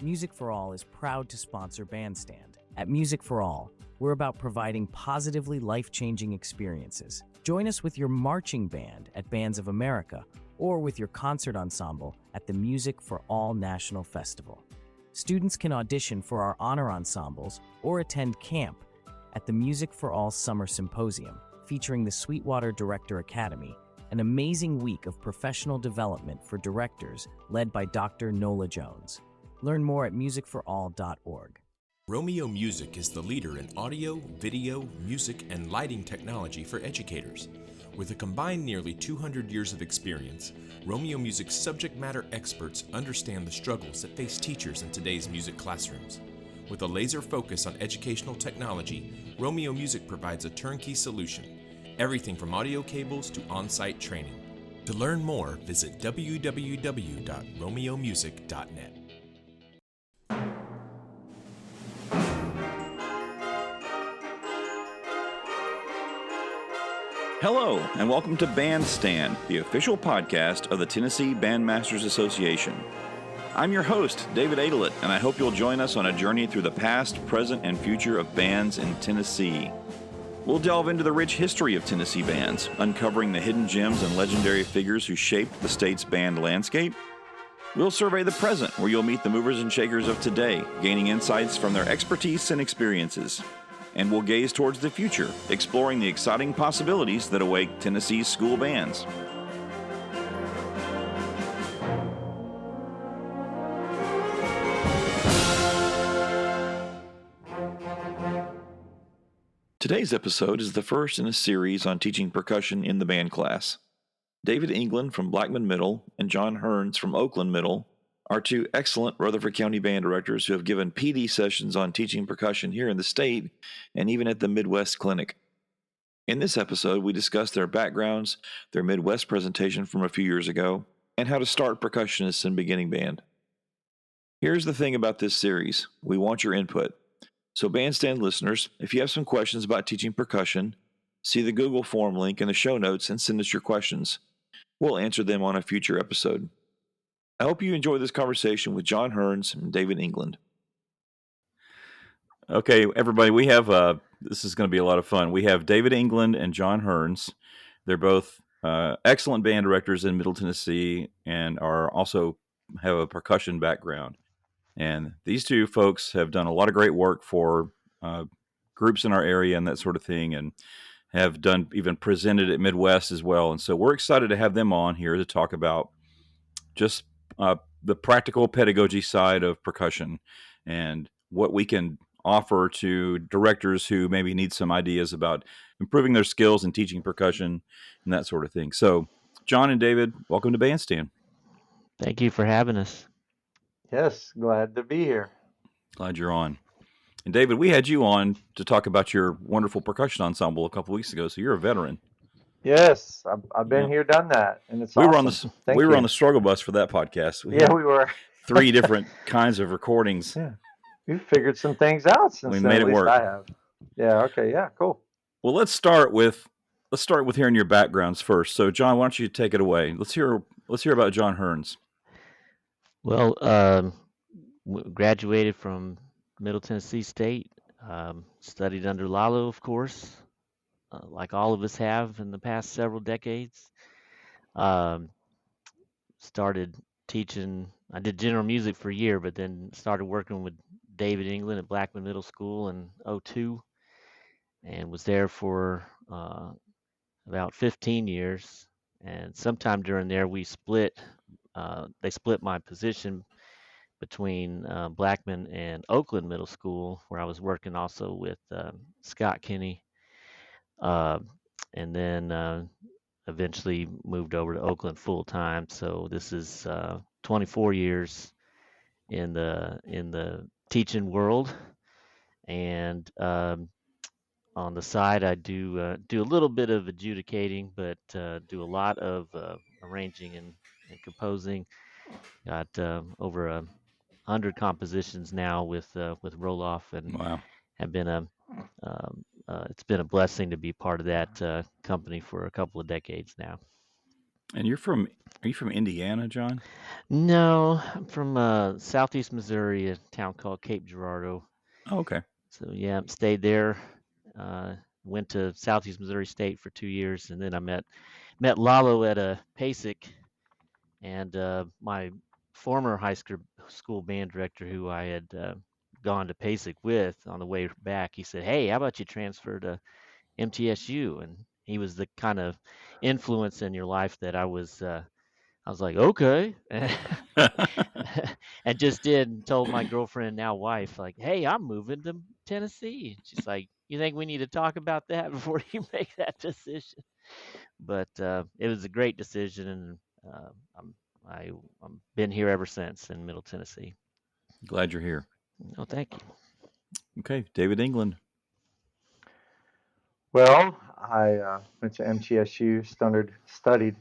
Music for All is proud to sponsor Bandstand. At Music for All, we're about providing positively life-changing experiences. Join us with your marching band at Bands of America or with your concert ensemble at the Music for All National Festival. Students can audition for our honor ensembles or attend camp at the Music for All Summer Symposium, featuring the Sweetwater Director Academy, an amazing week of professional development for directors led by Dr. Nola Jones. Learn more at musicforall.org. Romeo Music is the leader in audio, video, music, and lighting technology for educators. With a combined nearly 200 years of experience, Romeo Music's subject matter experts understand the struggles that face teachers in today's music classrooms. With a laser focus on educational technology, Romeo Music provides a turnkey solution, everything from audio cables to on-site training. To learn more, visit www.romeomusic.net. Hello, and welcome to Bandstand, the official podcast of the Tennessee Bandmasters Association. I'm your host, David Adelit, and I hope you'll join us on a journey through the past, present, and future of bands in Tennessee. We'll delve into the rich history of Tennessee bands, uncovering the hidden gems and legendary figures who shaped the state's band landscape. We'll survey the present, where you'll meet the movers and shakers of today, gaining insights from their expertise and experiences. And we'll gaze towards the future, exploring the exciting possibilities that await Tennessee's school bands. Today's episode is the first in a series on teaching percussion in the band class. David England from Blackman Middle and John Hearns from Oakland Middle are two excellent Rutherford County band directors who have given PD sessions on teaching percussion here in the state and even at the Midwest Clinic. In this episode, we discuss their backgrounds, their Midwest presentation from a few years ago, and how to start percussionists in beginning band. Here's the thing about this series. We want your input. So Bandstand listeners, if you have some questions about teaching percussion, see the Google form link in the show notes and send us your questions. We'll answer them on a future episode. I hope you enjoy this conversation with John Hearns and David England. Okay, everybody, we have, this is going to be a lot of fun. We have David England and John Hearns. They're both excellent band directors in Middle Tennessee and are also have a percussion background. And these two folks have done a lot of great work for groups in our area and that sort of thing, and have done even presented at Midwest as well. And so we're excited to have them on here to talk about just the practical pedagogy side of percussion and what we can offer to directors who maybe need some ideas about improving their skills in teaching percussion and that sort of thing. So, John and David, welcome to Bandstand. Thank you for having us. Yes, glad to be here. Glad you're on. And David, we had you on to talk about your wonderful percussion ensemble a couple weeks ago, so you're a veteran. Yes, I've been here, done that, and it's awesome. We were on the struggle bus for that podcast. We were. 3 different kinds of recordings. Yeah, we figured some things out since we then. made at it least work. I have. Yeah. Okay. Yeah. Cool. Well, let's start with hearing your backgrounds first. So, John, why don't you take it away? Let's hear about John Hearns. Well, graduated from Middle Tennessee State. Studied under Lalo, of course, like all of us have in the past several decades. Started teaching. I did general music for a year, but then started working with David England at Blackman Middle School in 2002, and was there for about 15 years. And sometime during there, we split. They split my position between Blackman and Oakland Middle School, where I was working also with Scott Kinney, and then eventually moved over to Oakland full time. So this is 24 years in the teaching world, and on the side I do a little bit of adjudicating, but do a lot of arranging and composing. Got over 100 compositions now with Roloff, and wow. Have been it's been a blessing to be part of that company for a couple of decades now. And you're from Are you from Indiana, John? No, I'm from southeast Missouri, a town called Cape Girardeau. Oh, okay. So yeah, stayed there. Uh, Went to Southeast Missouri State for 2 years, and then I met Lalo at a PASIC, and my former high school band director, who I had gone to PASIC with on the way back, he said, "Hey, how about you transfer to MTSU?" And he was the kind of influence in your life that I was like, okay. And just did and told my girlfriend, now wife, like, hey, I'm moving to Tennessee. She's like, you think we need to talk about that before you make that decision? But it was a great decision, and I'm I'm been here ever since in Middle Tennessee. Glad you're here. Oh, thank you. Okay, David England. Well, I went to MTSU, studied.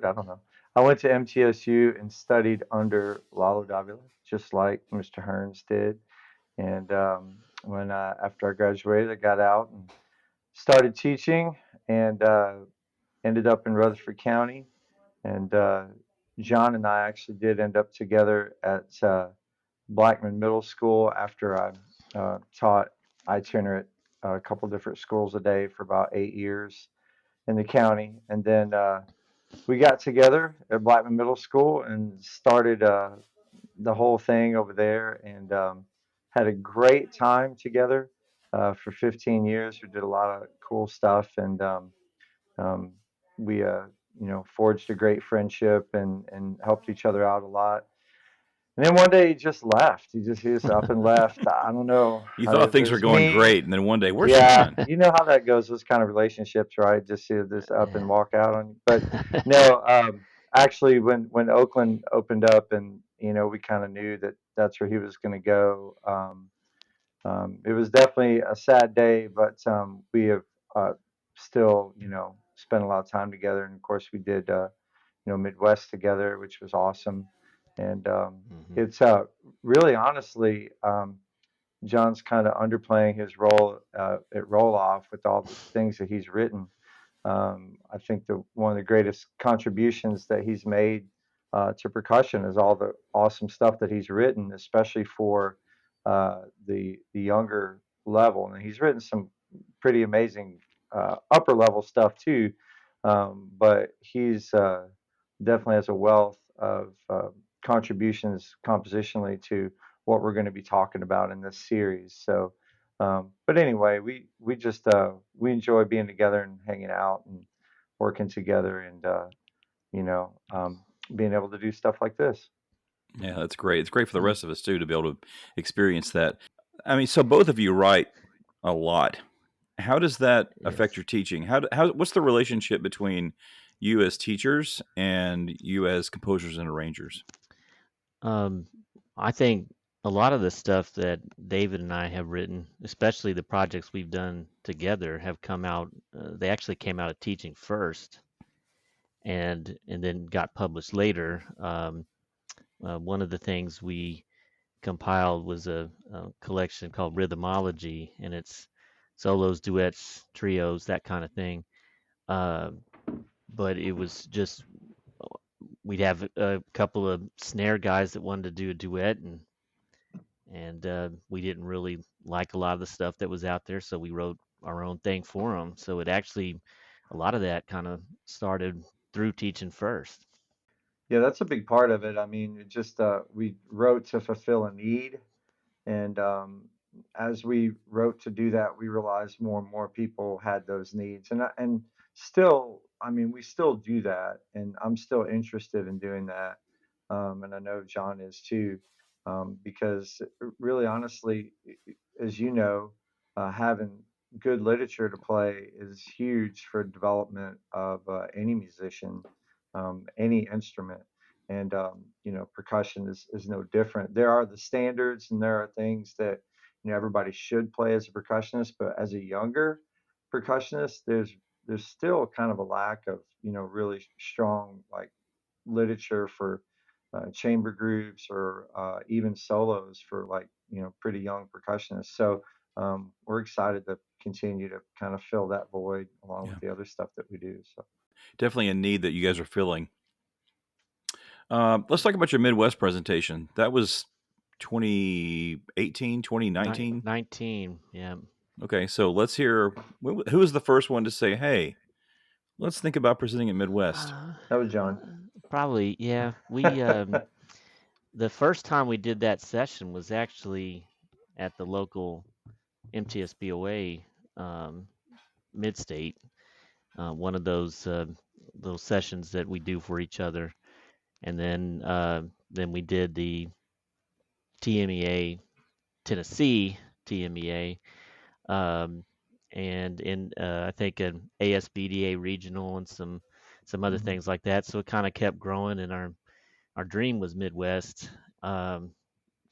I don't know. I went to MTSU and studied under Lalo Davila, just like Mr. Hearns did. And when after I graduated, I got out and started teaching, and ended up in Rutherford County. And John and I actually did end up together at Blackman Middle School after I taught itinerant a couple different schools a day for about 8 years in the county. And then we got together at Blackman Middle School and started the whole thing over there, and had a great time together for 15 years. We did a lot of cool stuff, and um, we forged a great friendship and helped each other out a lot. And then one day he just left. He just up and left. I don't know. You thought If it things were was going me. great, and then one day, where's Yeah, John? you know how that goes. Those kind of relationships, right? Just see this up and Yeah. walk out on you. But no, actually, when Oakland opened up, and we kind of knew that that's where he was going to go. It was definitely a sad day, but we have still, spent a lot of time together. And of course, we did, Midwest together, which was awesome. And Hmm. it's really, honestly, John's kind of underplaying his role at Roll Off with all the things that he's written. I think one of the greatest contributions that he's made to percussion is all the awesome stuff that he's written, especially for the younger level. And he's written some pretty amazing upper level stuff too, but he's definitely has a wealth of contributions compositionally to what we're going to be talking about in this series. So, but anyway, we just we enjoy being together and hanging out and working together, and you know, um, being able to do stuff like this. Yeah, that's great. It's great for the Mm. rest of us too to be able to experience that. I mean, so both of you write a lot. How does that affect Yes. your teaching? What's the relationship between you as teachers and you as composers and arrangers? Um, I think a lot of the stuff that David and I have written, especially the projects we've done together, have come out. They actually came out of teaching first, and then got published later. One of the things we compiled was a collection called Rhythmology, and it's solos, duets, trios, that kind of thing. Uh, but it was just we'd have a couple of snare guys that wanted to do a duet, and we didn't really like a lot of the stuff that was out there, so we wrote our own thing for them. So it actually, a lot of that kind of started through teaching first. Yeah, that's a big part of it. I mean, it just we wrote to fulfill a need. And as we wrote to do that, we realized more and more people had those needs. And still, I mean, we still do that, and I'm still interested in doing that. And I know John is too, because really, honestly, as you know, having good literature to play is huge for development of any musician, any instrument. And percussion is no different. There are the standards, and there are things that everybody should play as a percussionist, but as a younger percussionist, there's still kind of a lack of really strong, like, literature for chamber groups, or even solos for, like, pretty young percussionists. So we're excited to continue to kind of fill that void along Yeah, with the other stuff that we do. So definitely a need that you guys are filling. Let's talk about your Midwest presentation. That was 2018, 2019? 19, yeah. Okay, so let's hear who was the first one to say, hey, let's think about presenting at Midwest. That was John. Probably, yeah. We the first time we did that session was actually at the local MTSBOA Mid-State, one of those sessions that we do for each other, and then we did the TMEA Tennessee TMEA, um, and in I think an ASBDA regional and some other Mhm. things like that. So it kind of kept growing, and our dream was Midwest. Um,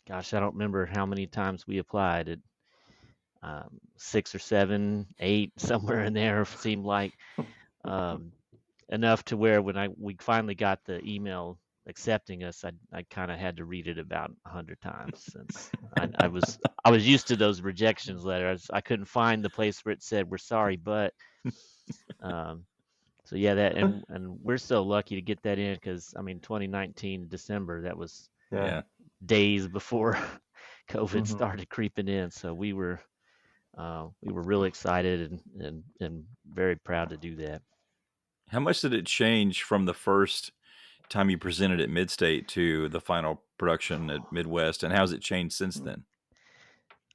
Gosh, I don't remember how many times we applied. It 6 or 7, 8, somewhere in there seemed like. Um, Enough to where when we finally got the email accepting us, I kind of had to read it about 100 times since I was used to those rejections letters. I couldn't find the place where it said we're sorry, but um, so yeah, that and we're so lucky to get that in because I mean 2019 December, that was Yeah. Yeah. days before COVID Mhm. started creeping in. So we were really excited and very proud to do that. How much did it change from the first time you presented at Midstate to the final production at Midwest, and how's it changed since then?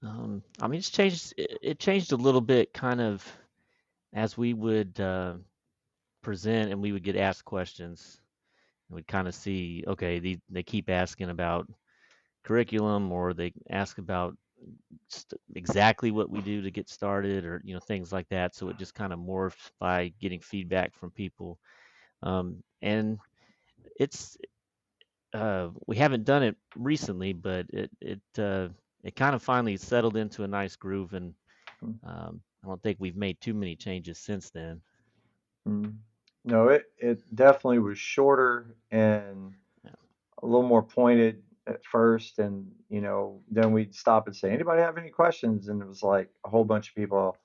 I mean, it's changed. It changed a little bit, kind of as we would present and we would get asked questions. And we'd kind of see, okay, they keep asking about curriculum, or they ask about exactly what we do to get started, or things like that. So it just kind of morphed by getting feedback from people. And it's we haven't done it recently, but it kind of finally settled into a nice groove, and Mhm. I don't think we've made too many changes since then. Mhm. No, it definitely was shorter and Yeah. a little more pointed at first, and then we'd stop and say, anybody have any questions? And it was like a whole bunch of people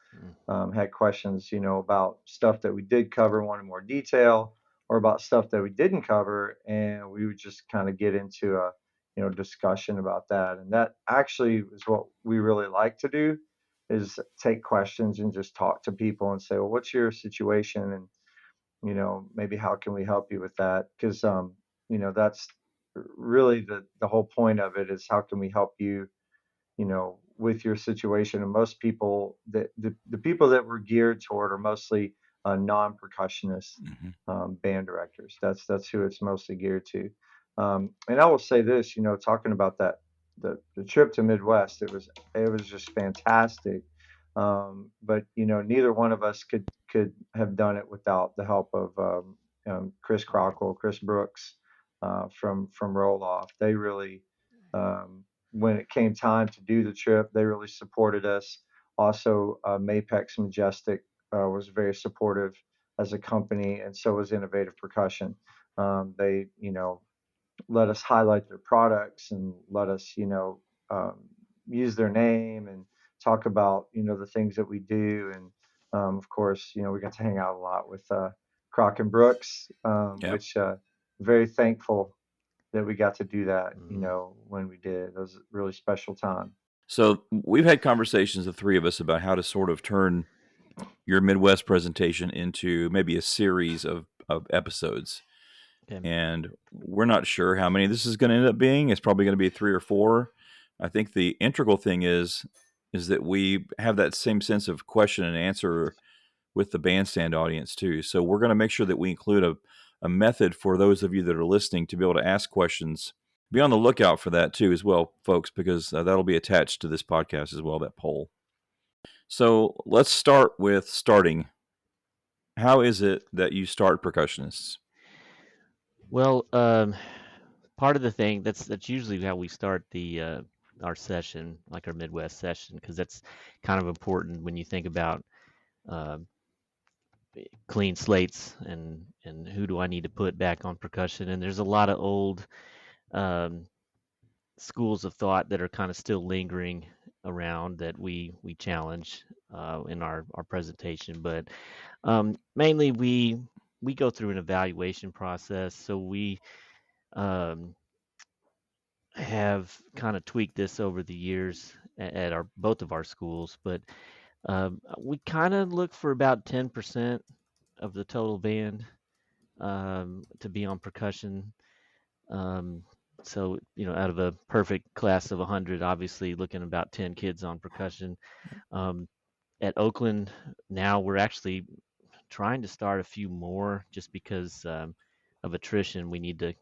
Mm. had questions, about stuff that we did cover, wanted more detail, or about stuff that we didn't cover, and we would just kind of get into a discussion about that. And that actually is what we really like to do, is take questions and just talk to people and say, well, what's your situation? And maybe how can we help you with that? Because that's really the whole point of it, is how can we help you, with your situation. And most people, the people that we're geared toward are mostly non-percussionists, Mhm. band directors. That's who it's mostly geared to. And I will say this, talking about that, the trip to Midwest, it was just fantastic. But neither one of us could have done it without the help of Chris Crockle, Chris Brooks, from Roll Off. They really, when it came time to do the trip, they really supported us. Also, Mapex Majestic was very supportive as a company, and so was Innovative Percussion. They, let us highlight their products and let us, um, use their name and talk about, the things that we do. And of course, we got to hang out a lot with Croc and Brooks, Yeah. which very thankful that we got to do that, Mm. when we did. It was a really special time. So we've had conversations, the three of us, about how to sort of turn your Midwest presentation into maybe a series of episodes. Okay. And we're not sure how many this is going to end up being. It's probably going to be 3 or 4. I think the integral thing is that we have that same sense of question and answer with the bandstand audience too. So we're going to make sure that we include a method for those of you that are listening to be able to ask questions. Be on the lookout for that too as well, folks, because that'll be attached to this podcast as well, that poll. So let's start with starting. How is it that you start percussionists? Well, part of the thing that's usually how we start the our session, like our Midwest session, because that's kind of important when you think about uh, clean slates and who do I need to put back on percussion. And there's a lot of old um, schools of thought that are kind of still lingering around that we challenge in our presentation. But mainly we go through an evaluation process. So um, have kind of tweaked this over the years at our both of our schools, but we kind of look for about 10% of the total band to be on percussion. Um, so, out of a perfect class of 100, obviously looking about 10 kids on percussion. Um, at Oakland now, we're actually trying to start a few more just because of attrition. We need to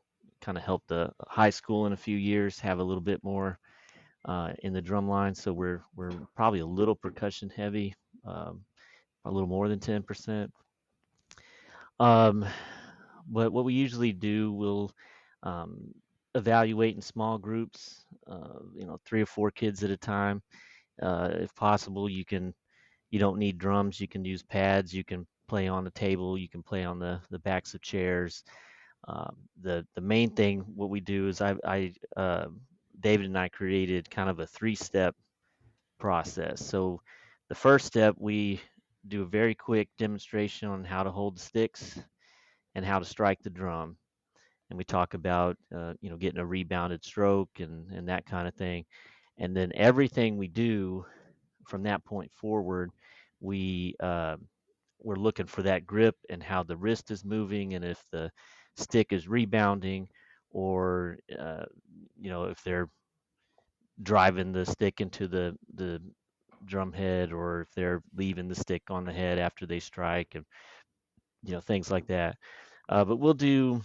kind of help the high school in a few years have a little bit more in the drum line. So we're probably a little percussion heavy, um, a little more than 10%. Um, but what we usually do, we'll um, evaluate in small groups, 3 or 4 kids at a time. If possible, you don't need drums. You can use pads. You can play on the table. You can play on the backs of chairs. The main thing, what we do is David and I created kind of a 3-step process. So the first step, we do a very quick demonstration on how to hold the sticks and how to strike the drum. And we talk about, getting a rebounded stroke and that kind of thing. And then everything we do from that point forward, we're looking for that grip and how the wrist is moving, and if the stick is rebounding, or if they're driving the stick into the drum head, or if they're leaving the stick on the head after they strike, and things like that. But we'll do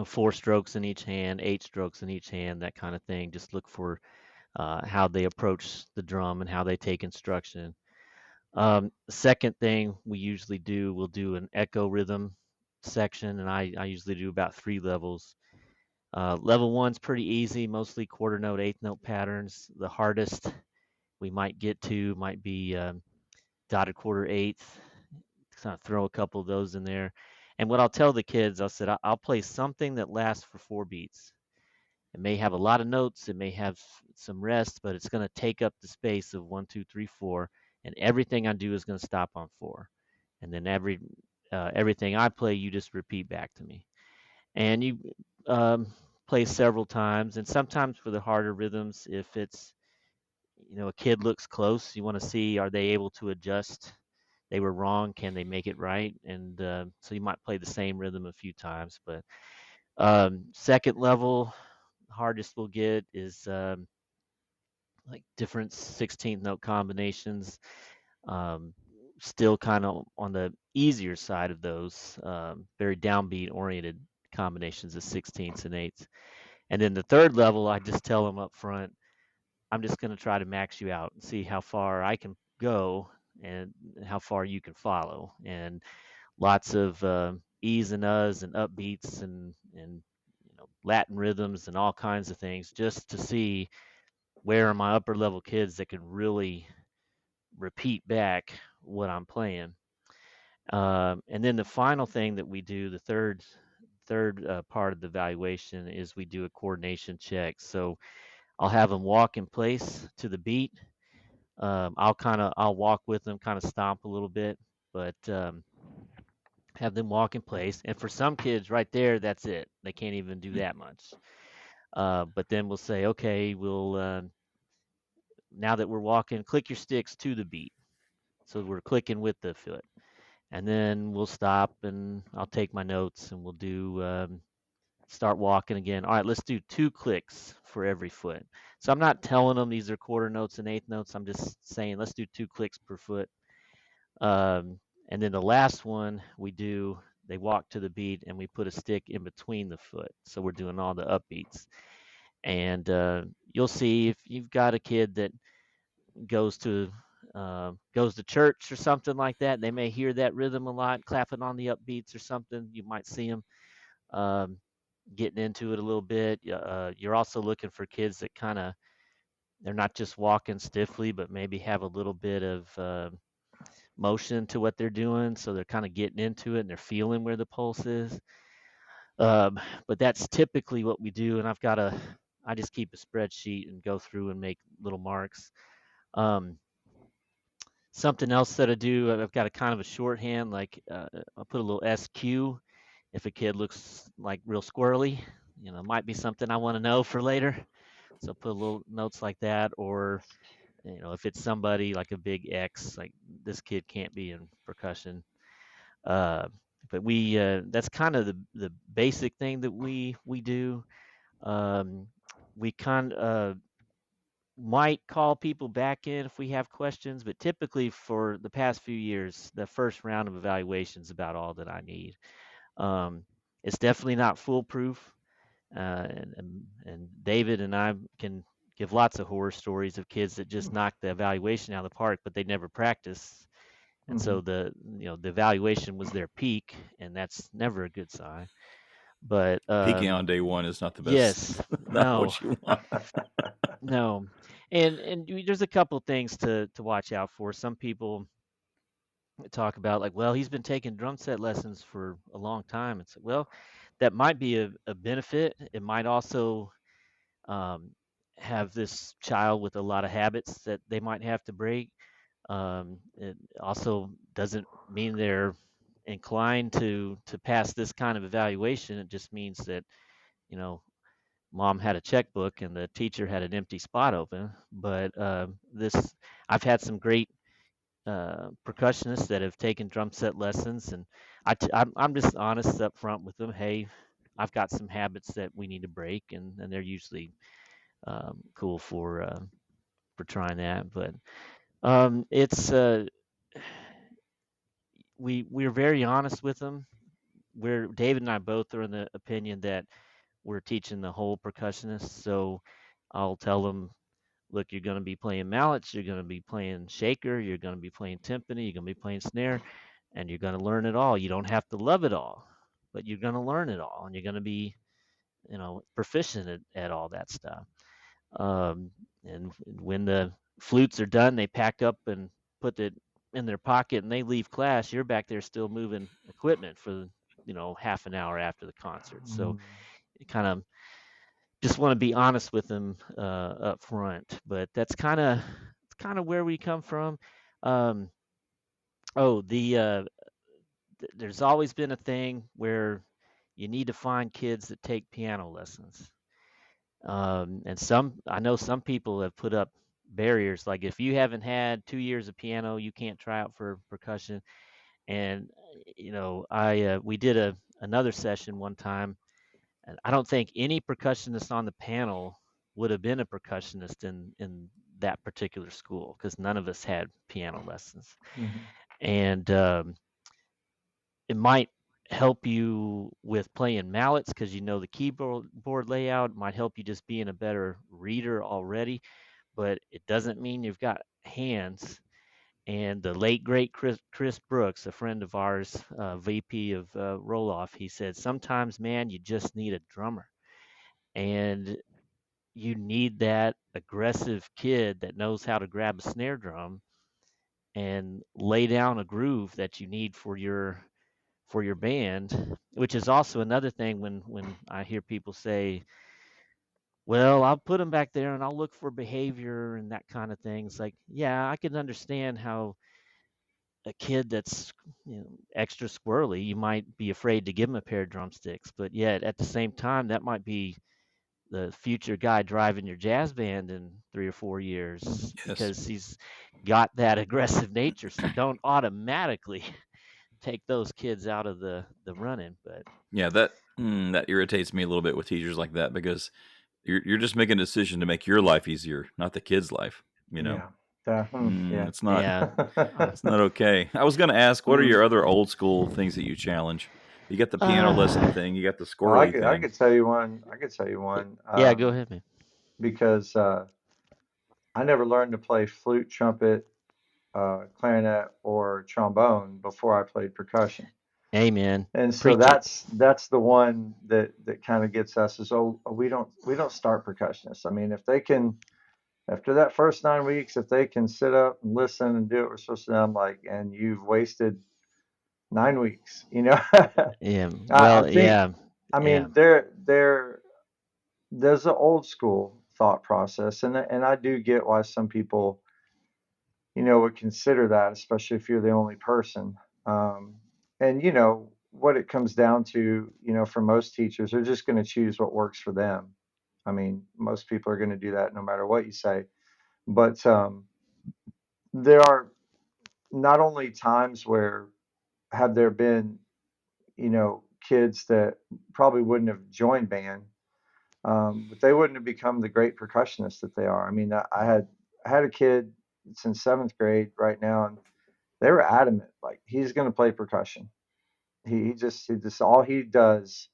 4 strokes in each hand, 8 strokes in each hand, that kind of thing. Just look for how they approach the drum and how they take instruction. Second thing we usually do, we'll do an echo rhythm section, and I usually do about 3 levels. Level one's pretty easy, mostly quarter note, eighth note patterns. The hardest we might get to might be dotted quarter eighth. Kind of throw a couple of those in there. And what I'll tell the kids, I'll play something that lasts for 4 beats. It may have a lot of notes, it may have some rest, but it's going to take up the space of 1, 2, 3, 4, and everything I do is going to stop on 4. And then everything I play, you just repeat back to me. And you play several times, and sometimes for the harder rhythms, if it's a kid looks close, you want to see, are they able to adjust? They were wrong, can they make it right? And so you might play the same rhythm a few times. But second level, hardest we'll get is like different 16th note combinations. Um, Still kind of on the easier side of those, very downbeat oriented combinations of 16ths and 8ths. And then the third level, I just tell them up front, I'm just going to try to max you out and see how far I can go and how far you can follow. And lots of e's and uhs and upbeats and Latin rhythms and all kinds of things, just to see where are my upper level kids that can really repeat back what I'm playing. And then the final thing that we do, the third part of the evaluation, is we do a coordination check. So I'll have them walk in place to the beat. I'll walk with them, kind of stomp a little bit, but have them walk in place. And for some kids, right there, that's it. They can't even do that much. But then we'll say, okay, now that we're walking, click your sticks to the beat. So we're clicking with the foot. And then we'll stop, and I'll take my notes, and we'll start walking again. All right, let's do 2 clicks for every foot. So I'm not telling them these are quarter notes and eighth notes. I'm just saying, let's do 2 clicks per foot. And then the last one they walk to the beat, and we put a stick in between the foot. So we're doing all the upbeats. And you'll see, if you've got a kid that goes to church or something like that, they may hear that rhythm a lot, clapping on the upbeats or something. You might see them getting into it a little bit. You're also looking for kids that they're not just walking stiffly, but maybe have a little bit of motion to what they're doing, so they're kind of getting into it and they're feeling where the pulse is. But that's typically what we do, and I just keep a spreadsheet and go through and make little marks. Something else that I do, I've got a kind of a shorthand, like I'll put a little SQ if a kid looks like real squirrely, might be something I want to know for later. So put little notes like that, or if it's somebody like a big X, like this kid can't be in percussion. Uh, but we that's kind of the basic thing that we do. Um, we kind of might call people back in if we have questions, but typically for the past few years, the first round of evaluation is about all that I need. Um, it's definitely not foolproof, and David and I can give lots of horror stories of kids that just knock the evaluation out of the park, but they never practice, and Mm-hmm. so the evaluation was their peak, and that's never a good sign. But Peaking on day one is not the best. yes, Not no, what you want. no, and there's a couple things to watch out for. Some people talk about like, well, he's been taking drum set lessons for a long time. It's like, well, that might be a benefit. It might also um, have this child with a lot of habits that they might have to break. It also doesn't mean they're inclined to pass this kind of evaluation. It just means that you know mom had a checkbook and the teacher had an empty spot open. But this, I've had some great percussionists that have taken drum set lessons, and I'm just honest up front with them. Hey, I've got some habits that we need to break, and they're usually cool for trying that. But it's we're very honest with them. We're David and I both are in the opinion that we're teaching the whole percussionist. So I'll tell them, look, you're going to be playing mallets, you're going to be playing shaker, you're going to be playing timpani, you're going to be playing snare, and you're going to learn it all. You don't have to love it all, but you're going to learn it all, and you're going to be, proficient at all that stuff. Um, and when the flutes are done, they pack up and put it in their pocket, and they leave class. You're back there still moving equipment for half an hour after the concert. So it kind of just want to be honest with them up front. But that's kind of where we come from. Um, oh, there's always been a thing where you need to find kids that take piano lessons. And I know some people have put up barriers, like if you haven't had 2 years of piano, you can't try out for percussion. And I we did another session one time, and I don't think any percussionist on the panel would have been a percussionist in that particular school because none of us had piano lessons. Mm-hmm. And it might help you with playing mallets because you know the keyboard board layout. It might help you just being a better reader already, but it doesn't mean you've got hands. And the late great Chris Brooks, a friend of ours, VP of Roloff, he said sometimes, man, you just need a drummer, and you need that aggressive kid that knows how to grab a snare drum and lay down a groove that you need for your band, which is also another thing when I hear people say, well, I'll put them back there and I'll look for behavior and that kind of thing. It's like, yeah, I can understand how a kid that's extra squirrely, you might be afraid to give him a pair of drumsticks, but yet at the same time, that might be the future guy driving your jazz band in 3 or 4 years Yes. because he's got that aggressive nature. So don't automatically take those kids out of the running. But Yeah, that irritates me a little bit with teachers like that because you're just making a decision to make your life easier, not the kid's life. You know, Yeah. Yeah. it's not yeah, it's not okay. I was going to ask, what are Mm. your other old school things that you challenge? You got the piano lesson uh, thing, you got the Oh, I squirrely could I thing. could tell you one. I could tell you one. yeah, go ahead, man. Because I never learned to play flute, trumpet, clarinet, or trombone before I played percussion. Amen. And so Preach it. that's the one that kind of gets us is, we don't start percussionists. I mean, if they can, after that first 9 weeks, if they can sit up and listen and do what we're supposed to do, I'm like, and you've wasted 9 weeks, you know. Yeah. I Well, think, yeah, I yeah. mean, there's an old school thought process, and I do get why some people, would consider that, especially if you're the only person. And what it comes down to, for most teachers, they're just going to choose what works for them. I mean, most people are going to do that no matter what you say. But there are not only times where have there been, kids that probably wouldn't have joined band, but they wouldn't have become the great percussionists that they are. I mean, I had a kid that's in seventh grade right now, and they were adamant, like he's going to play percussion. He just all he does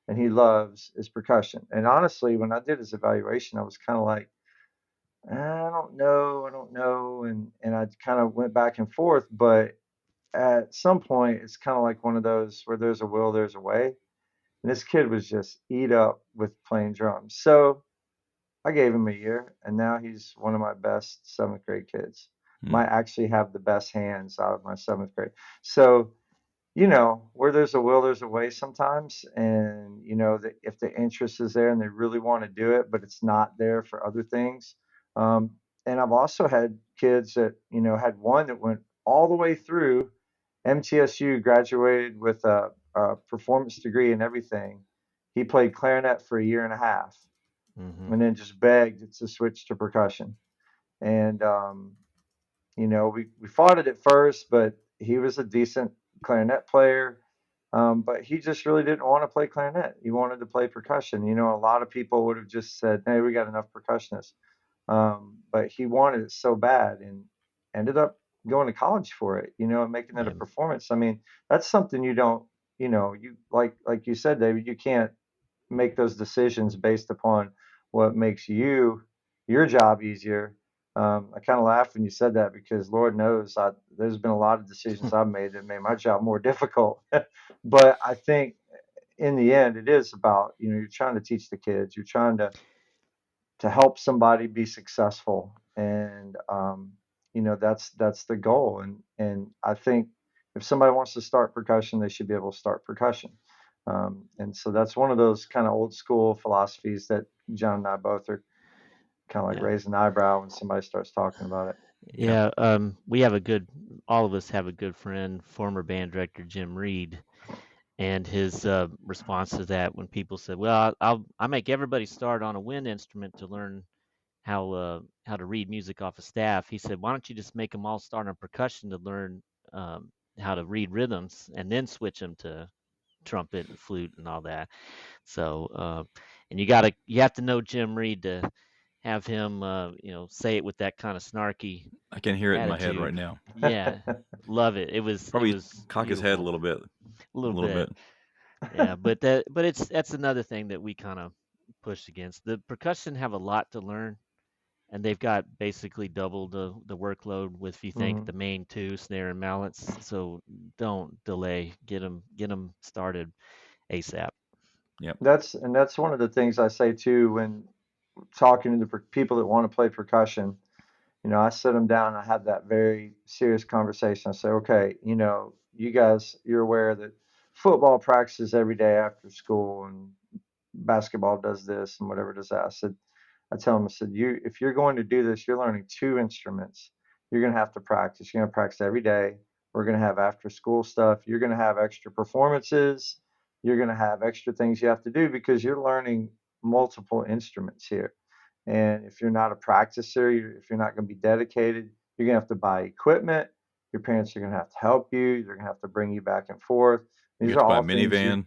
and he loves is percussion. And honestly, when I did his evaluation, I was kind of like, I don't know, and I kind of went back and forth. But at some point, it's kind of like one of those where there's a will, there's a way. And this kid was just eat up with playing drums. So I gave him a year, and now he's one of my best seventh grade kids. Might actually have the best hands out of my seventh grade. So, where there's a will, there's a way sometimes. And, if the interest is there and they really want to do it, but it's not there for other things. Um, and I've also had kids that, had one that went all the way through MTSU, graduated with a performance degree and everything. He played clarinet for a year and a half Hmm. and then just begged to switch to percussion. And, we fought it at first, but he was a decent clarinet player. But he just really didn't want to play clarinet. He wanted to play percussion. A lot of people would have just said, "Hey, we got enough percussionists." But he wanted it so bad and ended up going to college for it, and making it a Yeah. performance. I mean, that's something you don't, you like you said, David, you can't make those decisions based upon what makes your job easier. I kind of laughed when you said that because Lord knows there's been a lot of decisions I've made that made my job more difficult. But I think in the end, it is about, you're trying to teach the kids, you're trying to help somebody be successful, and that's the goal. And I think if somebody wants to start percussion, they should be able to start percussion. And so that's one of those kind of old school philosophies that John and I both are kind of like Yeah. raising an eyebrow when somebody starts talking about it. Yeah. We have all of us have a good friend, former band director Jim Reed, and his response to that when people said, "Well, I make everybody start on a wind instrument to learn how to read music off a staff." He said, "Why don't you just make them all start on percussion to learn how to read rhythms, and then switch them to trumpet and flute and all that?" So, and you have to know Jim Reed to have him, say it with that kind of snarky I can hear it in my head right attitude. now. Yeah, love it. It Probably was cock his head a beautiful. little bit. A A little little bit. bit. Yeah, but that's another thing that we kind of push against. The percussion have a lot to learn, and they've got basically double the workload with, if you think, Mhm. the main two, snare and mallets. So don't delay. Get them started ASAP. Yep. That's one of the things I say too when talking to the people that want to play percussion. I sit them down and I have that very serious conversation. I say, okay, you guys, you're aware that football practices every day after school and basketball does this and whatever does that. I tell them, I said, if you're going to do this, you're learning two instruments. You're going to have to practice. You're going to practice every day. We're going to have after school stuff. You're going to have extra performances. You're going to have extra things you have to do because you're learning multiple instruments here. And if you're not a practicer, if you're not going to be dedicated, you're going to have to buy equipment. Your parents are going to have to help you. They're going to have to bring you back and forth. You These have are to buy a all things minivan.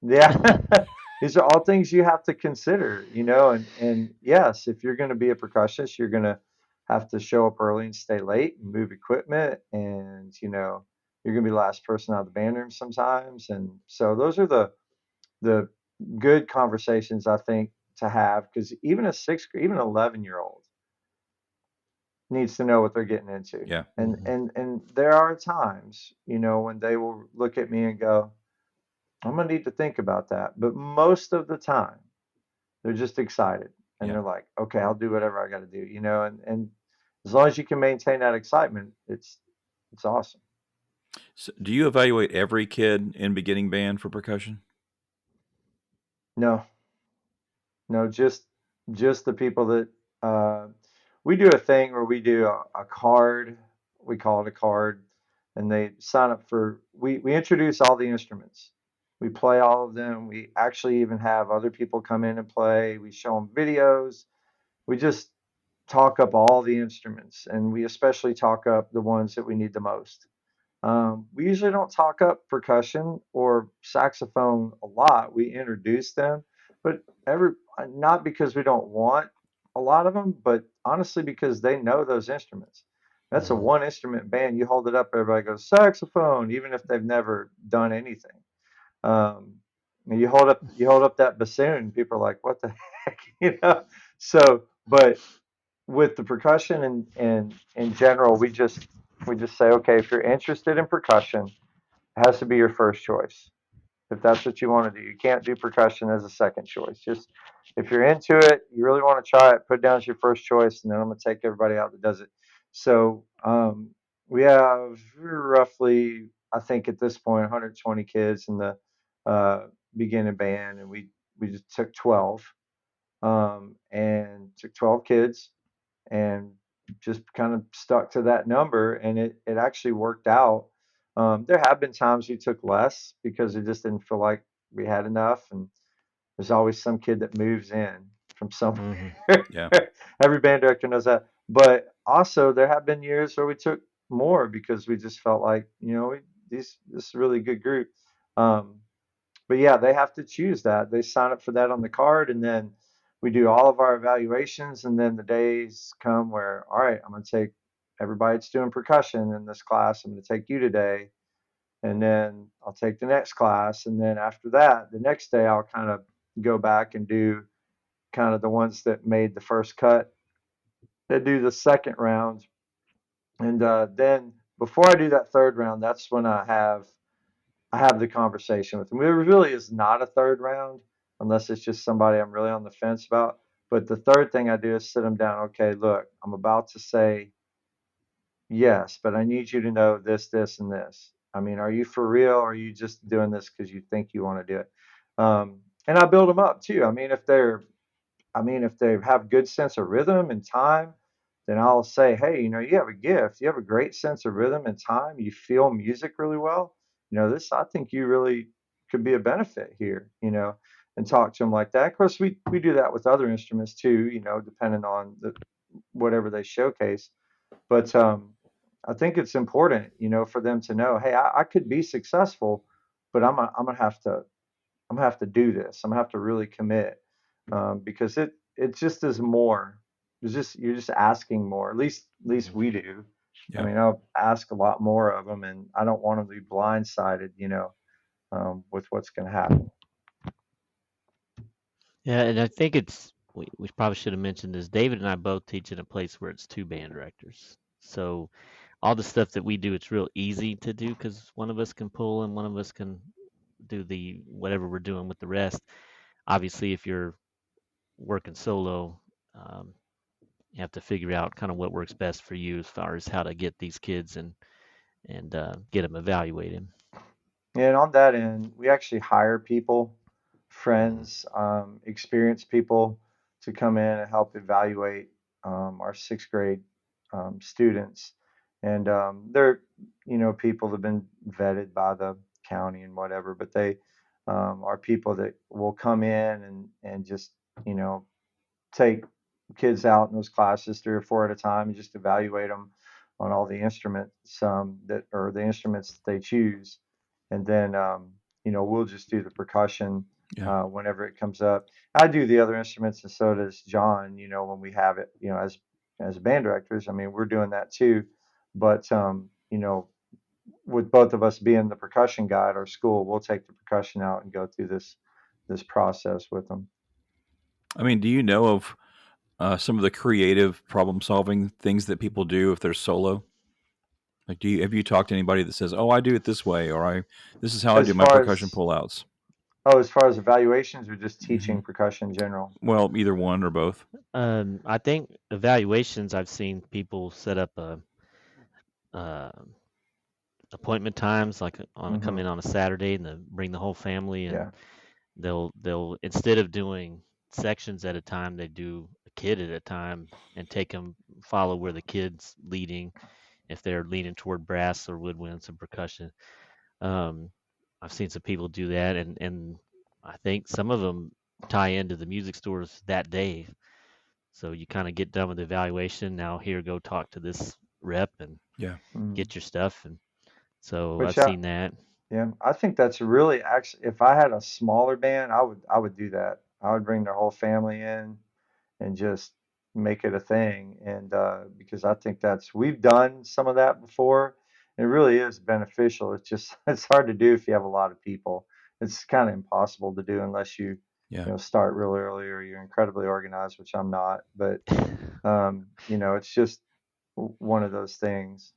yeah, these are all things you have to consider, and yes, if you're going to be a percussionist, you're going to have to show up early and stay late and move equipment, and you're going to be the last person out of the band room sometimes. And so those are the good conversations I think to have, because even a even an 11-year-old needs to know what they're getting into. Yeah. And Hmm. and and there are times, when they will look at me and go, I'm gonna need to think about that. But most of the time, they're just excited and Yeah. they're like, okay, I'll do whatever I got to do, and as long as you can maintain that excitement, it's awesome. So do you evaluate every kid in beginning band for percussion? No, no, just the people that uh, we do a thing where we do a card. We call it a card, and they sign up for. We introduce all the instruments. We play all of them. We actually even have other people come in and play. We show them videos. We just talk up all the instruments, and we especially talk up the ones that we need the most. We usually don't talk up percussion or saxophone a lot. We introduce them, but not because we don't want a lot of them, but honestly because they know those instruments. That's a Hmm. one instrument band. You hold it up, everybody goes saxophone, even if they've never done anything. Um, you hold up that bassoon, people are like, "What the heck?" So, but with the percussion and in general, we just say, okay, if you're interested in percussion, it has to be your first choice. If that's what you want to do, you can't do percussion as a second choice. Just if you're into it, you really want to try it, put it down as your first choice, and then I'm gonna take everybody out that does it. So we have roughly, I think at this point, 120 kids in the uh, beginning band, and we just took 12 and took 12 kids and just kind of stuck to that number, and it actually worked out. There have been times we took less because it just didn't feel like we had enough, and there's always some kid that moves in from somewhere. Hmm. Yeah. Every band director knows that. But also, there have been years where we took more because we just felt like, this is a really good group. Um, but yeah, they have to choose that. They sign up for that on the card, and then we do all of our evaluations. And then the days come where, all right, I'm going to take everybody that's doing percussion in this class. I'm going to take you today, and then I'll take the next class. And then after that, the next day, I'll kind of go back and do kind of the ones that made the first cut. They do the second round, and then before I do that third round, that's when I have the conversation with them. There really is not a third round unless it's just somebody I'm really on the fence about. But the third thing I do is sit them down. Okay, look, I'm about to say yes, but I need you to know this, this, and this. I mean, are you for real? Or are you just doing this because you think you want to do it? And I build them up too. I mean, if they have good sense of rhythm and time, then I'll say, hey, you have a gift. You have a great sense of rhythm and time. You feel music really well. I think you really could be a benefit here, and talk to them like that. Of course, we do that with other instruments too, depending on whatever they showcase. But I think it's important, for them to know, hey, I could be successful, but I'm gonna have to do this. I'm gonna have to really commit because it just is more. You're just asking more. At least we do. I Yeah. mean, I'll ask a lot more of them, and I don't want them to be blindsided, with what's going to happen. Yeah, and I think we probably should have mentioned this. David and I both teach in a place where it's two band directors. So all the stuff that we do, it's real easy to do because one of us can pull and one of us can do the whatever we're doing with the rest. Obviously, if you're working solo, um, you have to figure out kind of what works best for you as far as how to get these kids and get them evaluated. And on that end, we actually hire people, Hmm. friends, experienced people to come in and help evaluate our sixth grade students. And they're, people that have been vetted by the county and whatever, but they are people that will come in and just, you know, take kids out in those classes 3 or 4 at a time and just evaluate them on all the instruments that or the instruments that they choose, and then we'll just do the percussion Yeah. whenever it comes up. I do the other instruments, and so does John. When we have it, as band directors, I mean we're doing that too, but with both of us being the percussion guy at our school, we'll take the percussion out and go through this process with them. I mean, do you know of some of the creative problem solving things that people do if they're solo? Like, have you talked to anybody that says, "Oh, I do it this way," or this is how I As do my far percussion as pullouts"? as far as evaluations or just Hmm. teaching percussion in general? Well, either one or both. I think evaluations, I've seen people set up uh, appointment times, like come Hmm. in on a Saturday and then bring the whole family, and Yeah. they'll instead of doing sections at a time, they do a kid at a time and take them follow where the kid's leading if they're leaning toward brass or woodwinds and percussion. Um, I've seen some people do that, and I think some of them tie into the music stores that day. So you kind of get done with the evaluation. Now here, go talk to this rep and Yeah. Mm. get your stuff. And so I've Which seen that. yeah, I think that's really actually, if I had a smaller band, I would do that. I would bring their whole family in and just make it a thing. And because I think we've done some of that before. It really is beneficial. It's just it's hard to do if you have a lot of people. It's kind of impossible to do unless Yeah. start real early or you're incredibly organized, which I'm not. But it's just one of those things.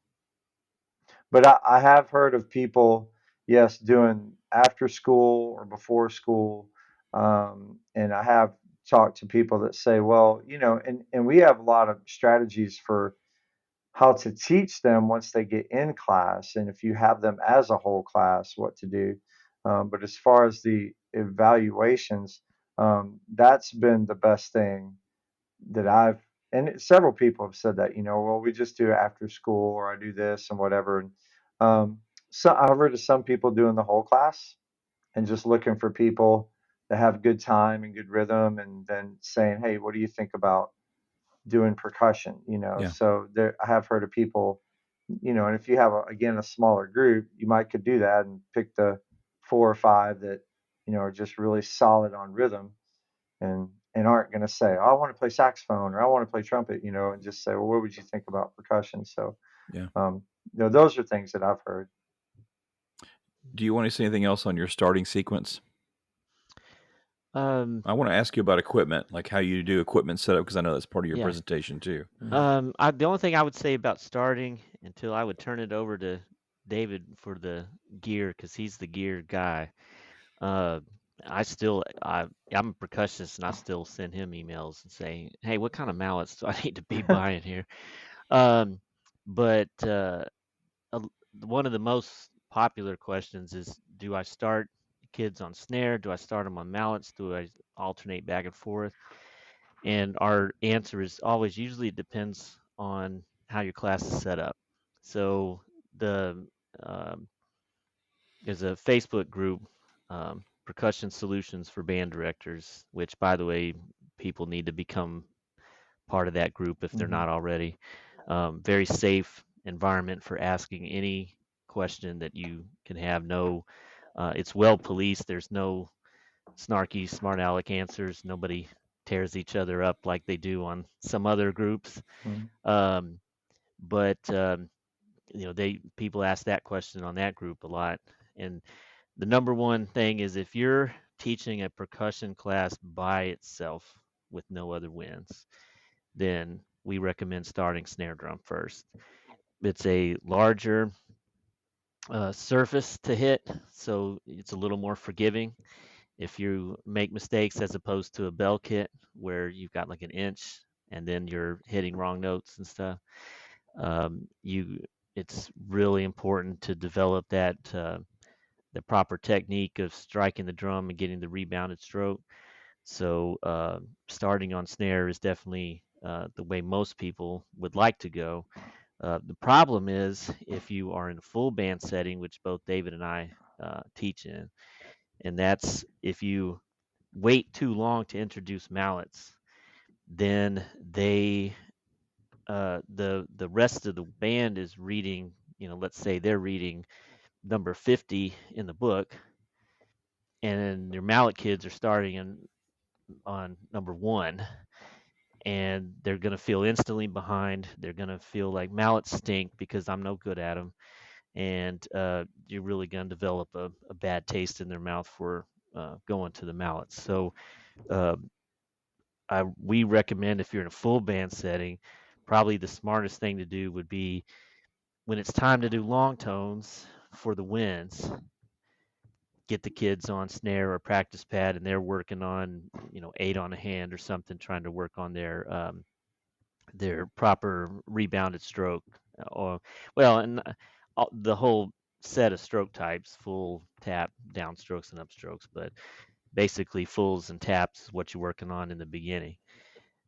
But I have heard of people, yes, doing after school or before school. And I have talked to people that say, well, and we have a lot of strategies for how to teach them once they get in class. And if you have them as a whole class, what to do. But as far as the evaluations, that's been the best thing that and several people have said that, well, we just do it after school or I do this and whatever. And um, so I've heard of some people doing the whole class and just looking for people that have good time and good rhythm and then saying, hey, what do you think about doing percussion? Yeah. So I have heard of people, and if you have, again, a smaller group, you might could do that and pick the 4 or 5 that, are just really solid on rhythm and aren't going to say, oh, I want to play saxophone or I want to play trumpet, and just say, well, what would you think about percussion? So, Yeah. those are things that I've heard. Do you want to say anything else on your starting sequence? Um, I want to ask you about equipment, like how you do equipment setup, because I know that's part of your yeah. presentation too. The only thing I would say about starting, until I would turn it over to David for the gear, because he's the gear guy. Uh, I'm a percussionist, and I still send him emails and saying, "Hey, what kind of mallets do I need to be buying here?" Um, but one of the most popular questions is, do I start kids on snare? Do I start them on mallets? Do I alternate back and forth? And our answer is always, usually it depends on how your class is set up. So the um, there's a Facebook group, Percussion Solutions for Band Directors, which, by the way, people need to become part of that group if they're Mm-hmm. not already. Very safe environment for asking any question that you can have. No, it's well policed. There's no snarky, smart aleck answers. Nobody tears each other up like they do on some other groups. Mm-hmm. Um, but people ask that question on that group a lot. And the number one thing is, if you're teaching a percussion class by itself with no other wins, then we recommend starting snare drum first. It's a larger surface to hit, so it's a little more forgiving if you make mistakes, as opposed to a bell kit where you've got like an inch and then you're hitting wrong notes and stuff. You It's really important to develop that the proper technique of striking the drum and getting the rebounded stroke. So starting on snare is definitely the way most people would like to go. The problem is, if you are in a full band setting, which both David and I teach in, and that's if you wait too long to introduce mallets, then the rest of the band is reading. Let's say they're reading number 50 in the book, and your mallet kids are starting on number 1, and they're going to feel instantly behind. They're going to feel like mallets stink because I'm no good at them, and you're really going to develop a bad taste in their mouth for going to the mallets. So uh, we recommend, if you're in a full band setting, probably the smartest thing to do would be, when it's time to do long tones for the winds, get the kids on snare or practice pad, and they're working on 8 on a hand or something, trying to work on their proper rebounded stroke. Or well, and the whole set of stroke types: full, tap, downstrokes, and upstrokes. But basically, fulls and taps is what you're working on in the beginning.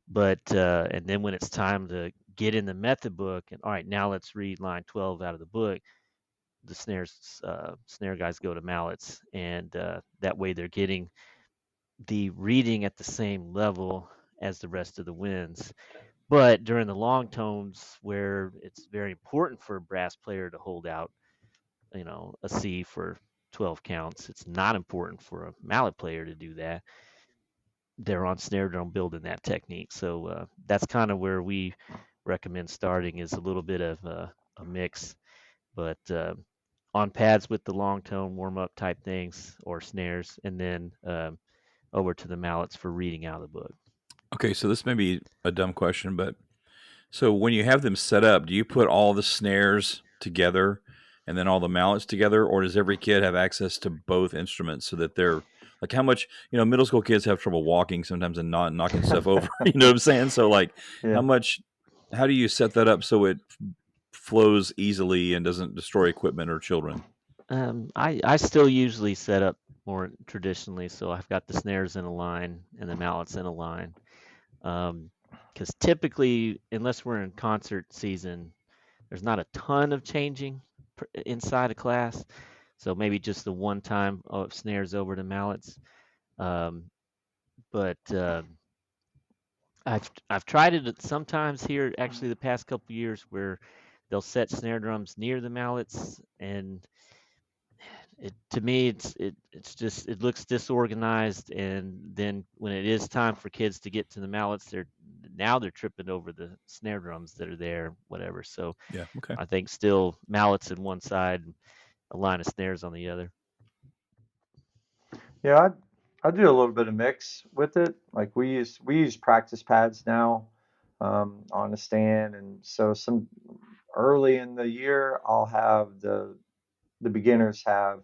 But and then when it's time to get in the method book, and all right, now let's read line 12 out of the book, the snare guys go to mallets, and that way they're getting the reading at the same level as the rest of the winds. But during the long tones, where it's very important for a brass player to hold out, a C for 12 counts, it's not important for a mallet player to do that. They're on snare drum building that technique. So that's kind of where we recommend starting, is a little bit of a mix, but on pads with the long tone warm up type things or snares, and then over to the mallets for reading out of the book. Okay, so this may be a dumb question, but so when you have them set up, do you put all the snares together and then all the mallets together, or does every kid have access to both instruments so that they're like, how much, middle school kids have trouble walking sometimes and not knocking stuff over, you know what I'm saying? So like Yeah. how do you set that up so it flows easily and doesn't destroy equipment or children? I still usually set up more traditionally, so I've got the snares in a line and the mallets in a line. Because typically, unless we're in concert season, there's not a ton of changing inside a class. So maybe just the one time of snares over to mallets. Um, but I've tried it sometimes here, actually, the past couple years, where they'll set snare drums near the mallets, and to me it's just, it looks disorganized, and then when it is time for kids to get to the mallets, they're tripping over the snare drums that are there, whatever. So Yeah. Okay. I think still mallets in one side, a line of snares on the other. Yeah, I do a little bit of mix with it. Like we use practice pads now on the stand, and so some early in the year I'll have the beginners have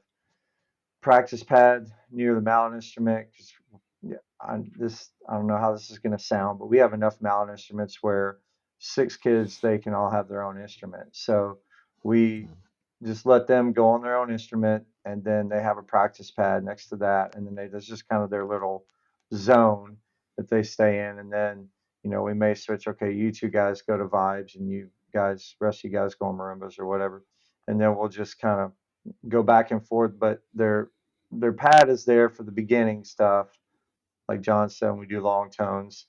practice pad near the mallet instrument. 'Cause, yeah, I don't know how this is going to sound, but we have enough mallet instruments where 6 kids, they can all have their own instrument. So we just let them go on their own instrument, and then they have a practice pad next to that, and then that's just kind of their little zone that they stay in. And then we may switch. Okay, you two guys go to vibes, and rest of you guys go on marimbas or whatever, and then we'll just kind of go back and forth. But their pad is there for the beginning stuff, like John said. When we do long tones,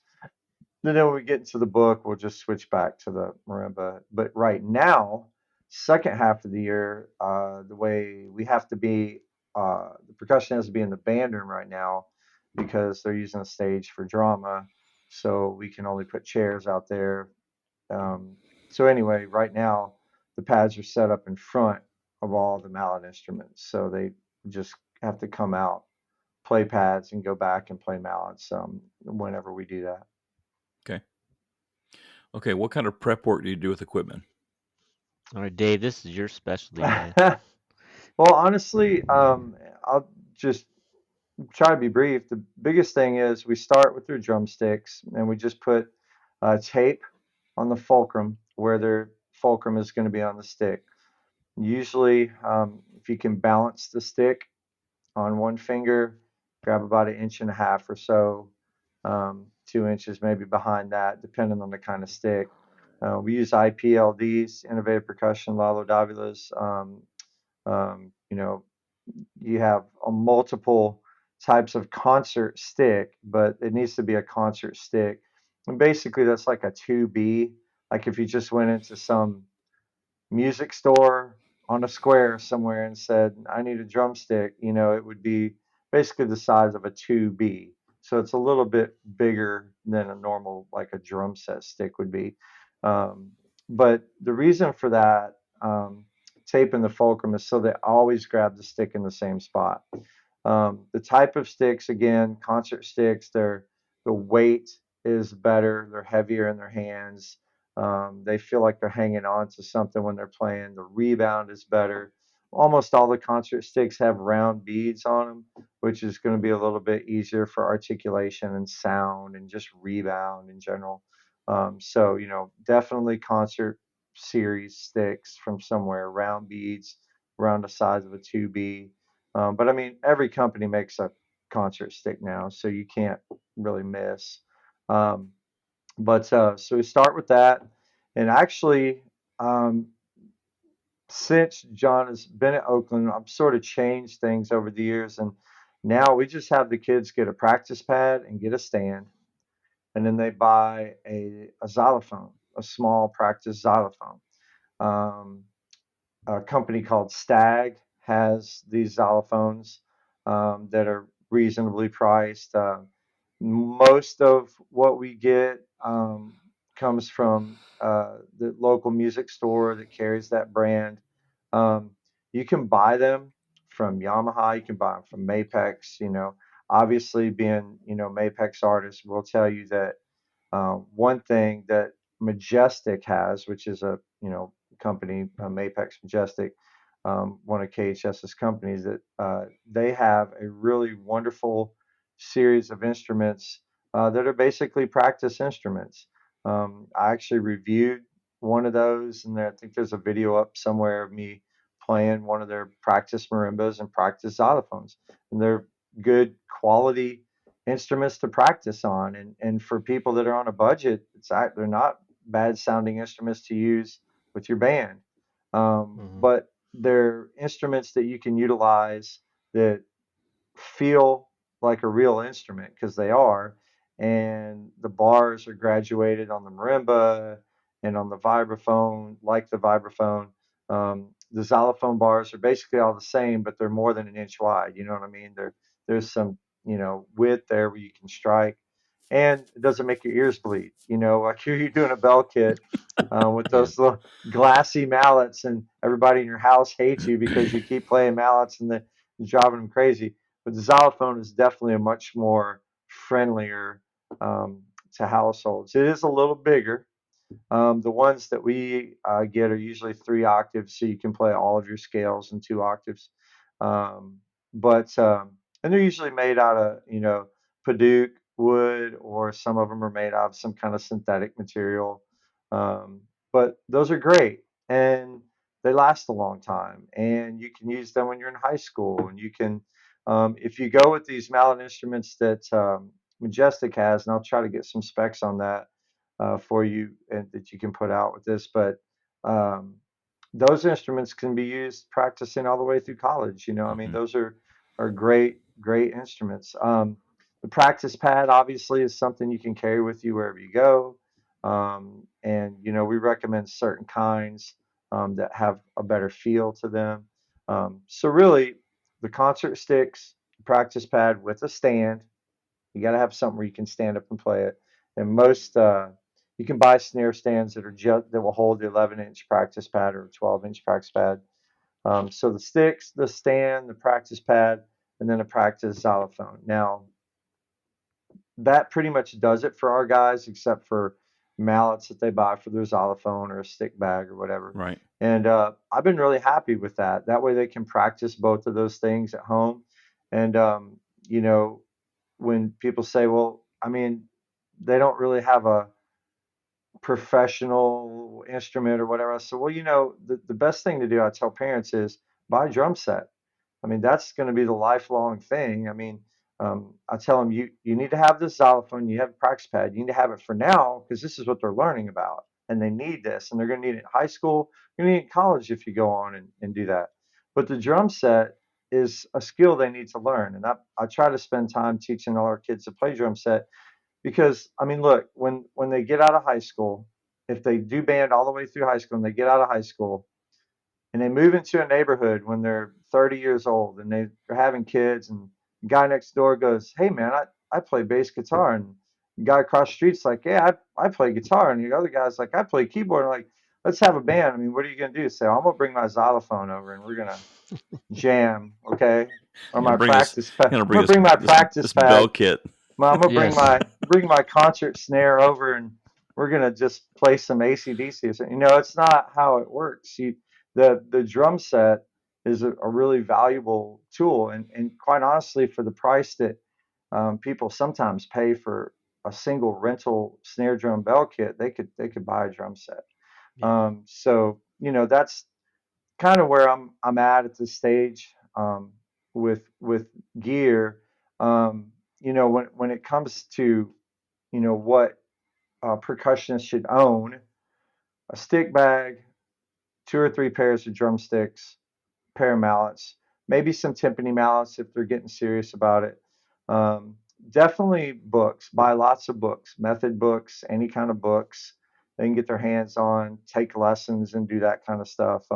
then when we get into the book, we'll just switch back to the marimba. But right now, second half of the year, the way we have to be, the percussion has to be in the band room right now because they're using a stage for drama, so we can only put chairs out there. So anyway, right now the pads are set up in front of all the mallet instruments, so they just have to come out, play pads, and go back and play mallets whenever we do that. Okay. Okay. What kind of prep work do you do with equipment? All right, Dave, this is your specialty, man. Well, honestly, I'll just try to be brief. The biggest thing is we start with their drumsticks, and we just put tape on the fulcrum where their fulcrum is going to be on the stick. Usually, if you can balance the stick on one finger, grab about 1.5 inches or so, 2 inches maybe behind that, depending on the kind of stick. We use IPLDs, Innovative Percussion, Lalo Davila's. You know, you have multiple types of concert stick, but it needs to be a concert stick. And basically, that's like a 2B. Like if you just went into some music store on a square somewhere and said, I need a drumstick, it would be basically the size of a 2B. So it's a little bit bigger than a normal, like a drum set stick would be. Um, but the reason for that, tape in the fulcrum, is so they always grab the stick in the same spot. The type of sticks, again, concert sticks, the weight is better, they're heavier in their hands. They feel like they're hanging on to something when they're playing. The rebound is better. Almost all the concert sticks have round beads on them, which is going to be a little bit easier for articulation and sound and just rebound in general. So, definitely concert series sticks from somewhere, round beads, around the size of a 2B. But I mean, every company makes a concert stick now, so you can't really miss. Um, but so we start with that, and actually, um, since John has been at Oakland, I've sort of changed things over the years, and now we just have the kids get a practice pad and get a stand, and then they buy a xylophone, a small practice xylophone. Um, a company called Stag has these xylophones that are reasonably priced. Most of what we get comes from the local music store that carries that brand. Um, you can buy them from Yamaha. You can buy them from Mapex. Obviously, being Mapex artists, will tell you that one thing that Majestic has, which is a company, Mapex Majestic, one of KHS's companies, that they have a really wonderful series of instruments that are basically practice instruments. I actually reviewed one of those, and I think there's a video up somewhere of me playing one of their practice marimbas and practice xylophones, and they're good quality instruments to practice on. And for people that are on a budget, they're not bad sounding instruments to use with your band. Hmm. But they're instruments that you can utilize that feel like a real instrument, because they are. And the bars are graduated on the marimba and on the vibraphone, like the vibraphone. The xylophone bars are basically all the same, but they're more than an inch wide. You know what I mean? There's some width there where you can strike, and it doesn't make your ears bleed. Like you're doing a bell kit with Yeah. those little glassy mallets, and everybody in your house hates you because you keep playing mallets and they're driving them crazy. But the xylophone is definitely a much more friendlier to households. It is a little bigger. The ones that we get are usually 3 octaves, so you can play all of your scales in 2 octaves. Um, but and they're usually made out of Paduke wood, or some of them are made out of some kind of synthetic material. Um, but those are great, and they last a long time, and you can use them when you're in high school, and you can, if you go with these mallet instruments that Majestic has, and I'll try to get some specs on that for you, and that you can put out with this. But um, those instruments can be used practicing all the way through college. I mean, Hmm. those are great instruments. The practice pad obviously is something you can carry with you wherever you go. And we recommend certain kinds that have a better feel to them. So really, the concert sticks, practice pad with a stand. You got to have something where you can stand up and play it. And most you can buy snare stands that are that will hold the 11-inch practice pad or 12-inch practice pad. So the sticks, the stand, the practice pad, and then a practice xylophone. Now that pretty much does it for our guys, except for mallets that they buy for their xylophone or a stick bag or whatever. Right. And I've been really happy with that. That way they can practice both of those things at home. And you know, when people say, well, I mean, they don't really have a professional instrument or whatever. I said, well, the best thing to do, I tell parents, is buy a drum set. I mean, that's going to be the lifelong thing. I mean, I tell them, you need to have this xylophone, you have a practice pad, you need to have it for now, because this is what they're learning about, and they need this, and they're going to need it in high school, you're going to need it in college if you go on and do that. But the drum set is a skill they need to learn, and I try to spend time teaching all our kids to play drum set, because I mean, look, when they get out of high school, if they do band all the way through high school and they get out of high school and they move into a neighborhood when they're 30 years old and they're having kids, and the guy next door goes, hey man, I play bass guitar, and the guy across the street's like, yeah, I play guitar, and the other guy's like, I play keyboard, and like, let's have a band. I mean, what are you gonna do? Say, I'm gonna bring my xylophone over and we're gonna jam, okay? Or You're gonna my bring us. practice pad. You're gonna I'm bring gonna us bring my practice this bell pad. kit. I'm gonna bring Yes. my concert snare over, and we're gonna just play some AC/DC or something. It's not how it works. The drum set is a really valuable tool, and quite honestly, for the price that people sometimes pay for a single rental snare drum bell kit, they could buy a drum set. Yeah. So that's kind of where I'm at this stage with gear. When it comes to what percussionists should own: a stick bag, 2 or 3 pairs of drumsticks, pair of mallets, maybe some timpani mallets if they're getting serious about it. Um, Definitely books. Buy lots of books, method books, any kind of books they can get their hands on. Take lessons and do that kind of stuff.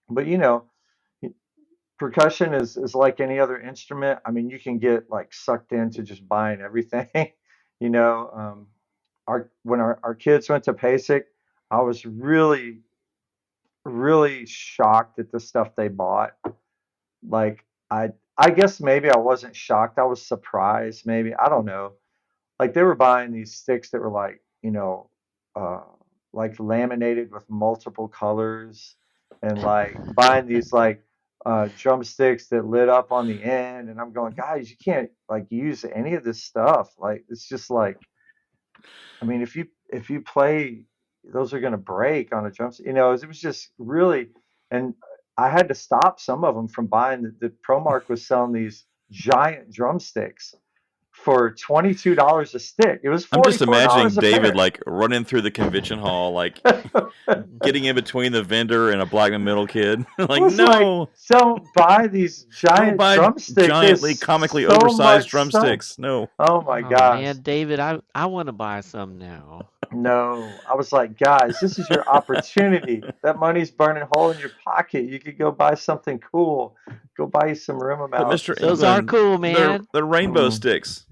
But percussion is like any other instrument. I mean, you can get like sucked into just buying everything. you know, when our kids went to PASIC, I was really shocked at the stuff they bought. Like I guess maybe I wasn't shocked. I was surprised. Maybe I don't know. Like they were buying these sticks that were uh, like laminated with multiple colors, and like buying these like drumsticks that lit up on the end. And I'm going, guys, you can't like use any of this stuff. Like it's just like, I mean, if you play, those are gonna break on a drumstick. It was just really, and I had to stop some of them from buying. The ProMark was selling these giant drumsticks for $22 a stick. It was I'm just imagining $44 a David pair. like running through the convention hall, like It getting in between the vendor and a Blackman Middle kid. Like, was like, no, don't buy these don't giant buy drumsticks. giantly, There's comically so oversized much stuff. drumsticks. No. Oh my Oh gosh. man, David, I want to buy some now. No, I was like, guys, this is your opportunity. That money's burning a hole in your pocket. You could go buy something cool. Go buy you some rim But mounts or Mr. Those something. are England, cool, they're man. they're rainbow Mm. sticks.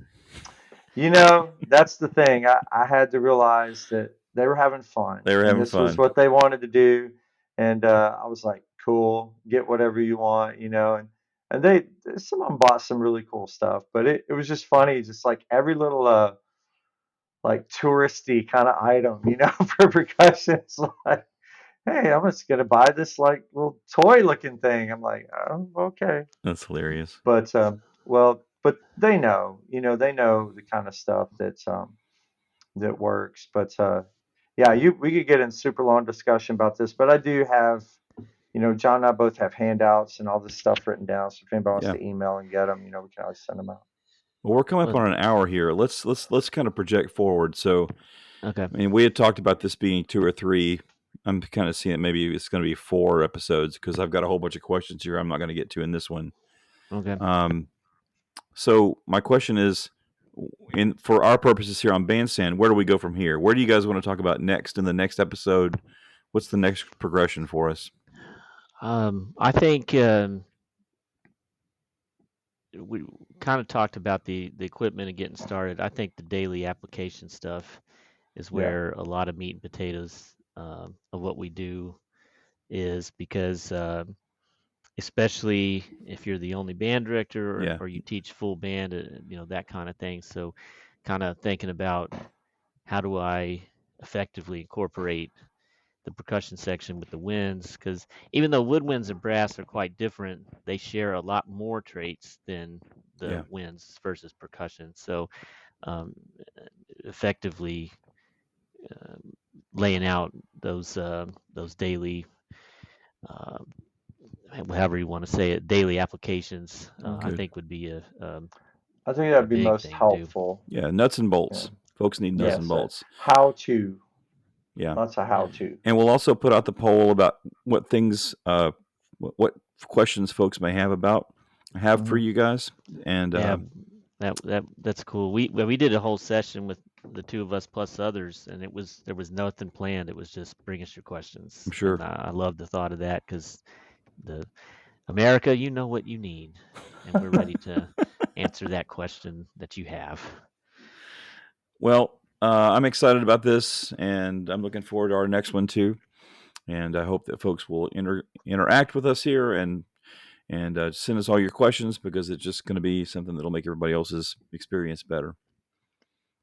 That's the thing. I had to realize that they were having fun, They were and having this was fun. what they wanted to do. And I was like, cool, get whatever you want. And some of them bought some really cool stuff, but it was just funny, just like every little like touristy kind of item, for percussion. It's like, hey, I'm just gonna buy this like little toy looking thing. I'm like, oh, okay. That's hilarious. But but they know the kind of stuff that works. But yeah, we could get in super long discussion about this, but I do have, John and I both have handouts and all this stuff written down. So if anybody wants Yeah. to email and get them, we can always send them out. Well, we're coming up Well, on an hour here. Let's kind of project forward. So, okay. I mean, we had talked about this being 2 or 3. I'm kind of seeing maybe it's going to be 4 episodes because I've got a whole bunch of questions here I'm not going to get to in this one. Okay. So my question is, for our purposes here on Bandstand, where do we go from here? Where do you guys want to talk about next in the next episode? What's the next progression for us? I think we kind of talked about the equipment and getting started. I think the daily application stuff is Yeah. where a lot of meat and potatoes of what we do is, because especially if you're the only band director, Yeah. or you teach full band, that kind of thing. So kind of thinking about, how do I effectively incorporate the percussion section with the winds, because even though woodwinds and brass are quite different, they share a lot more traits than the Yeah. winds versus percussion. So um, effectively laying out those daily, uh, however you want to say it, daily applications, I Good. think would be I think a that'd be big most thing to do. helpful. Yeah, nuts and Yeah. bolts. Folks need nuts and Yes. bolts. How to. Yeah. Lots of how to. And we'll also put out the poll about what things, what questions folks may have for Mhm. you guys. And Yeah, that's cool. We did a whole session with the two of us plus others, and there was nothing planned. It was just bring us your questions, I'm sure. and I love the thought of that, because the America, you know what you need, and we're ready to answer that question that you have. Well, I'm excited about this, and I'm looking forward to our next one too. And I hope that folks will interact with us here and send us all your questions, because it's just going to be something that'll make everybody else's experience better.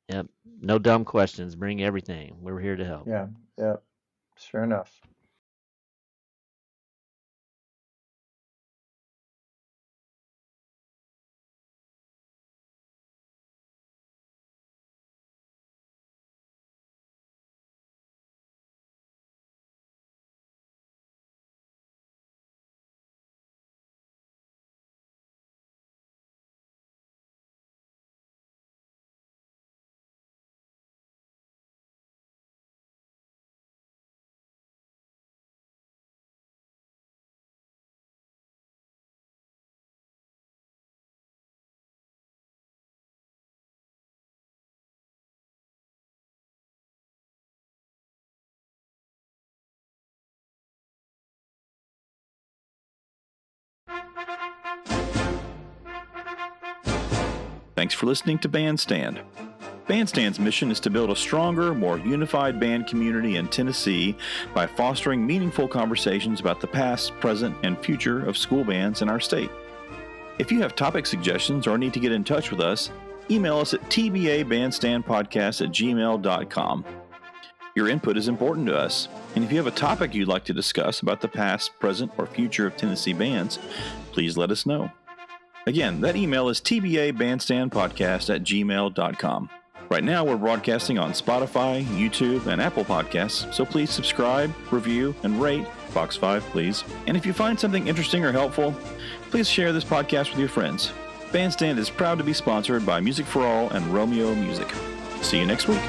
Yep, no dumb questions. Bring everything. We're here to help. Yeah. Yeah. Sure enough. Thanks for listening to Bandstand. Bandstand's mission is to build a stronger, more unified band community in Tennessee by fostering meaningful conversations about the past, present, and future of school bands in our state. If you have topic suggestions or need to get in touch with us, email us at tbabandstandpodcast@gmail.com. Your input is important to us, and if you have a topic you'd like to discuss about the past, present, or future of Tennessee bands, please let us know. Again, that email is tbabandstandpodcast@gmail.com. Right now, we're broadcasting on Spotify, YouTube, and Apple Podcasts, so please subscribe, review, and rate Box 5, please. And if you find something interesting or helpful, please share this podcast with your friends. Bandstand is proud to be sponsored by Music for All and Romeo Music. See you next week.